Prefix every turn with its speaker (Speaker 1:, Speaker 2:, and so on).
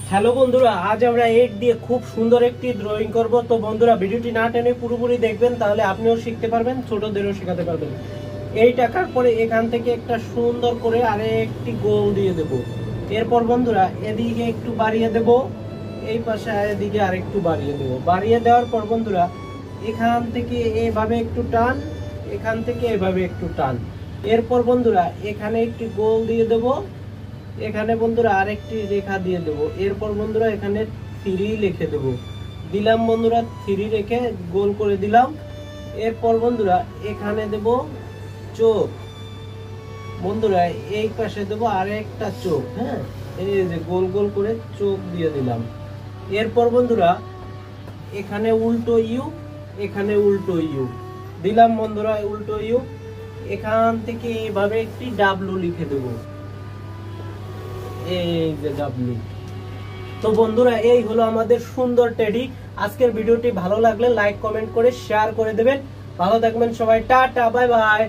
Speaker 1: Hello বন্ধুরা, আজ আমরা এগ দিয়ে খুব সুন্দর একটি ড্রয়িং করব। তো বন্ধুরা ভিডিওটি না টেনে পুরোপুরি দেখবেন, তাহলে আপনিও শিখতে পারবেন, ছোটদেরও শেখাতে পারবেন। এই টাকার পরে এখান থেকে একটা সুন্দর করে আরেকটি গোল দিয়ে দেব। এরপর বন্ধুরা এদিকে একটু বাড়িয়ে দেব, এই পাশে এদিকে আরেকটু বাড়িয়ে দেব। বাড়িয়ে দেওয়ার পর বন্ধুরা এখান থেকে এভাবে একটু টান, এখান থেকে এভাবে একটু টান। এরপর বন্ধুরা এখানে একটি গোল দিয়ে দেব, এখানে বন্ধুরা আরেকটি রেখা দিয়ে দেব। এরপর বন্ধুরা এখানে 3 লিখে দেব। দিলাম বন্ধুরা 3 রেখে গোল করে দিলাম। এরপর বন্ধুরা এখানে দেব চোখ। বন্ধুরা এই পাশে দেব আরেকটা চোখ। হ্যাঁ, এই যে গোল গোল করে চোখ দিয়ে দিলাম। এরপর বন্ধুরা এখানে উল্টো ইউ, এখানে উল্টো ইউ দিলাম। বন্ধুরা উল্টো ইউ, এখান থেকে এভাবে একটি ডাব্লু লিখে দেব, এই যে ডাব্লু। তো বন্ধুরা এই হলো আমাদের সুন্দর টেডি। আজকের ভিডিওটি ভালো লাগলে লাইক কমেন্ট করে শেয়ার করে দেবেন। ভালো থাকবেন সবাই, টাটা, বাই বাই।